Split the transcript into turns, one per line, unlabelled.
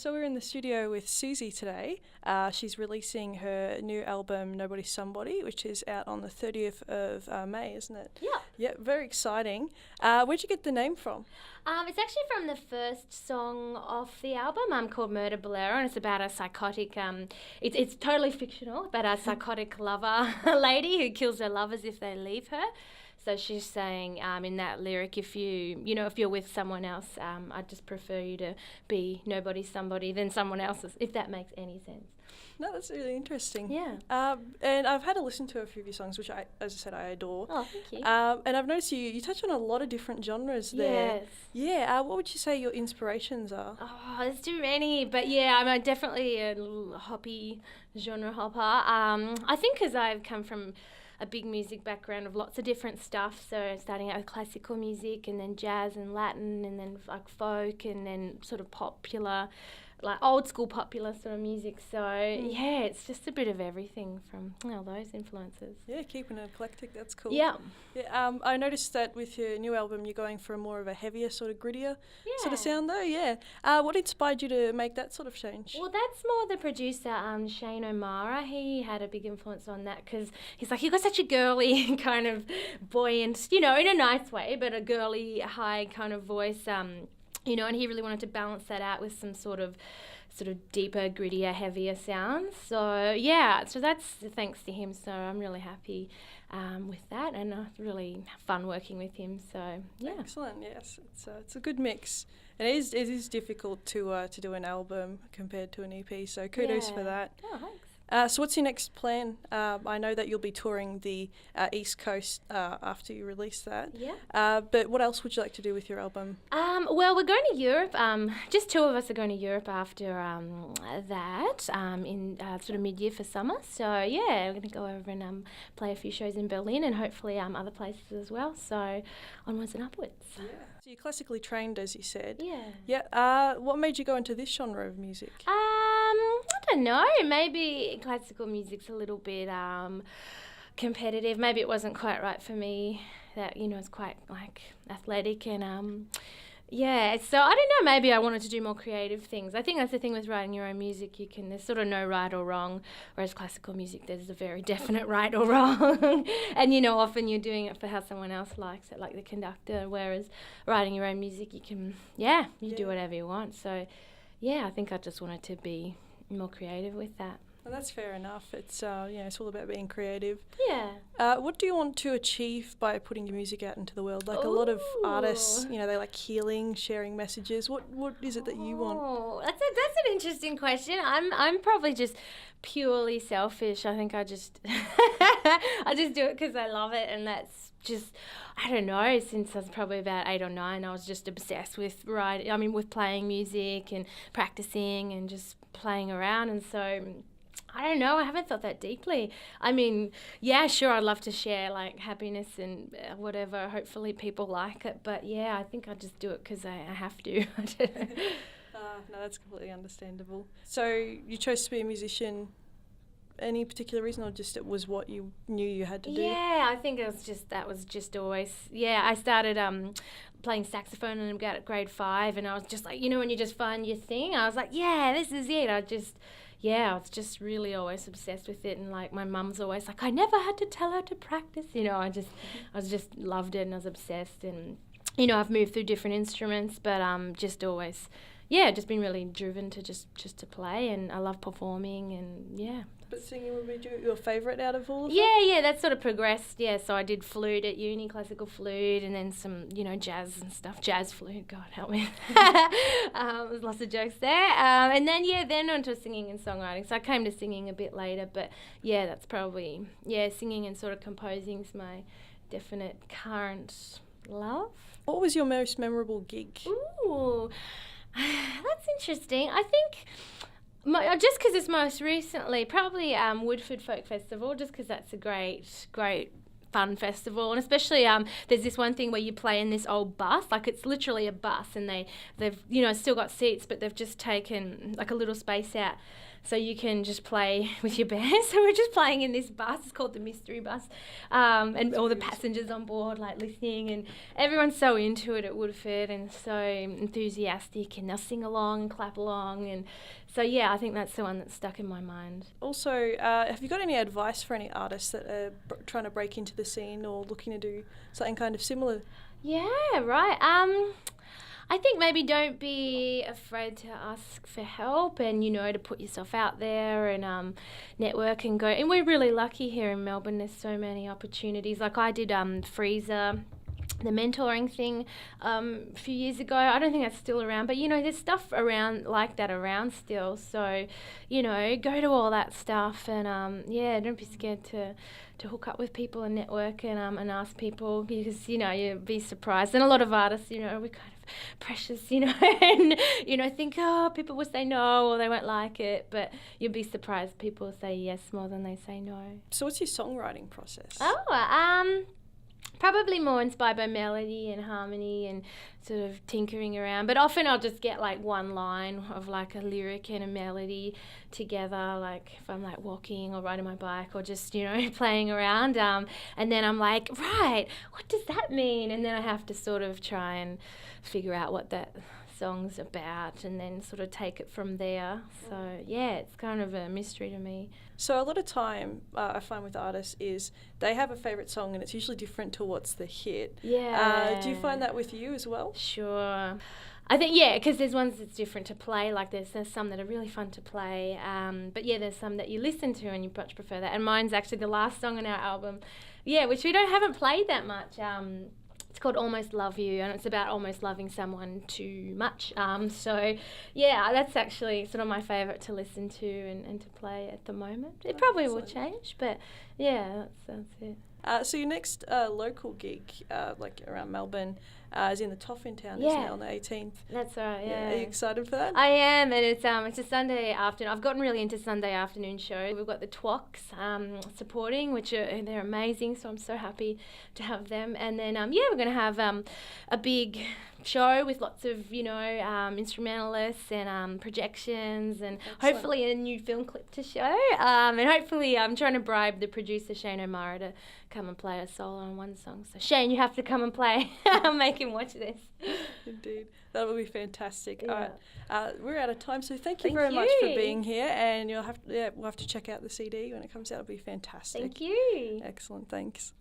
So we're in the studio with Susy today. She's releasing her new album, Nobody Somebody, which is out on the 30th of May, isn't it?
Yeah.
Yeah, very exciting. Where'd you get the name from?
It's actually from the first song off the album, called Murder Bolero, and it's about a psychotic, it's totally fictional, about a psychotic lover lady who kills her lovers if they leave her. So she's saying in that lyric, if you're with someone else, I'd just prefer you to be nobody somebody than someone else's, if that makes any sense.
No, that's really interesting.
Yeah.
And I've had a listen to a few of your songs, which, as I said, I adore.
Oh, thank you.
And I've noticed you touch on a lot of different genres there.
Yes.
Yeah. What would you say your inspirations are?
Oh, there's too many. But yeah, I'm definitely a little hoppy genre hopper. I think because I've come from a big music background of lots of different stuff. So starting out with classical music and then jazz and Latin and then like folk and then sort of popular, like old school popular sort of music. So yeah, it's just a bit of everything from those influences.
Yeah, keeping it eclectic, that's cool.
Yeah.
Yeah. I noticed that with your new album, you're going for a more of a heavier, sort of grittier sort of sound though, yeah. What inspired you to make that sort of change?
Well, that's more the producer, Shane O'Mara. He had a big influence on that because he's like, you got such a girly kind of buoyant, in a nice way, but a girly, high kind of voice, and he really wanted to balance that out with some sort of deeper, grittier, heavier sounds. So yeah, so that's thanks to him. So I'm really happy with that, and it's really fun working with him. So yeah,
excellent. Yes, it's a good mix, and it is difficult to do an album compared to an EP. So kudos for that.
Oh, thanks.
So what's your next plan? I know that you'll be touring the East Coast after you release that.
Yeah.
But what else would you like to do with your album?
Well, we're going to Europe. Just two of us are going to Europe after that in sort of mid-year for summer. So, yeah, we're going to go over and play a few shows in Berlin and hopefully other places as well. So, onwards and upwards.
Yeah. So you're classically trained, as you said.
Yeah.
Yeah. What made you go into this genre of music?
I don't know. Maybe classical music's a little bit competitive. Maybe it wasn't quite right for me. That it's quite like athletic and yeah. So I don't know. Maybe I wanted to do more creative things. I think that's the thing with writing your own music. There's sort of no right or wrong. Whereas classical music, there's a very definite right or wrong. And often you're doing it for how someone else likes it, like the conductor. Whereas writing your own music, you can do whatever you want. So yeah, I think I just wanted to be more creative with that.
Well, that's fair enough. It's it's all about being creative.
Yeah.
What do you want to achieve by putting your music out into the world? Like a lot of artists, they like healing, sharing messages. What is it that you want?
Oh, that's an interesting question. I'm probably just purely selfish. I think I just I just do it because I love it, and that's just, I don't know, since I was probably about 8 or 9, I was just obsessed with with playing music and practicing and just playing around. And so I don't know, I haven't thought that deeply. I mean, yeah, sure, I'd love to share like happiness and whatever. Hopefully people like it. But yeah, I think I just do it because I have to.
No, that's completely understandable. So you chose to be a musician. Any particular reason, or just it was what you knew you had to do?
Yeah, I think that was just always, I started playing saxophone in about grade 5, and I was just like, when you just find your thing, I was like, yeah, this is it. I was just really always obsessed with it, and like my mum's always like, I never had to tell her to practice, I just loved it, and I was obsessed, and I've moved through different instruments, but just always, just been really driven to just to play, and I love performing, and yeah.
But singing would be your favourite out of all of them?
Yeah, that sort of progressed, so I did flute at uni, classical flute, and then some, jazz and stuff, jazz flute, God help me. There's lots of jokes there. And then onto singing and songwriting. So I came to singing a bit later, but yeah, that's probably, singing and sort of composing is my definite current love.
What was your most memorable gig?
Ooh, that's interesting. I think just because it's most recently, probably Woodford Folk Festival, just because that's a great fun festival. And especially there's this one thing where you play in this old bus, like it's literally a bus, and they've still got seats, but they've just taken like a little space out so you can just play with your band. So we're just playing in this bus. It's called the Mystery Bus, and all the passengers on board like listening, and everyone's so into it at Woodford and so enthusiastic, and they'll sing along and clap along. And so I think that's the one that's stuck in my mind.
Also, have you got any advice for any artists that are trying to break into the scene or looking to do something kind of similar?
Yeah, right. I think maybe don't be afraid to ask for help, and to put yourself out there and network and go. And we're really lucky here in Melbourne. There's so many opportunities. Like I did Freezer, the mentoring thing a few years ago. I don't think that's still around, but there's stuff around like that around still. So go to all that stuff, and don't be scared to hook up with people and network and ask people, because you'd be surprised. And a lot of artists, we kind of precious, and think, people will say no or they won't like it, but you'll be surprised people say yes more than they say no.
So what's your songwriting process?
Probably more inspired by melody and harmony and sort of tinkering around. But often I'll just get like one line of like a lyric and a melody together, like if I'm like walking or riding my bike or just, playing around. And then I'm like, right, what does that mean? And then I have to sort of try and figure out what that song's about and then sort of take it from there. So it's kind of a mystery to me.
So a lot of time I find with artists is they have a favourite song and it's usually different to what's the hit.
Yeah.
Do you find that with you as well?
Sure. I think, because there's ones that's different to play. Like there's some that are really fun to play. But there's some that you listen to and you much prefer that. And mine's actually the last song on our album, which we haven't played that much. It's called Almost Love You, and it's about almost loving someone too much. That's actually sort of my favourite to listen to and to play at the moment. It probably will change, but that's it.
So your next local gig, like around Melbourne, is in the Toffin Town, isn't it, on the 18th?
That's right,
Are you excited for that?
I am, and it's a Sunday afternoon. I've gotten really into Sunday afternoon shows. We've got the Twoks supporting, which they're amazing, so I'm so happy to have them. And then, we're going to have a big show with lots of, instrumentalists and projections and hopefully a new film clip to show. And hopefully I'm trying to bribe the producer, Shane O'Mara, to come and play a solo on one song. So Shane, you have to come and play. I'll make him watch this.
Indeed. That will be fantastic.
Yeah.
All right. We're out of time, so thank you very much for being here, and we'll have to check out the CD when it comes out. It'll be fantastic.
Thank you.
Excellent. Thanks.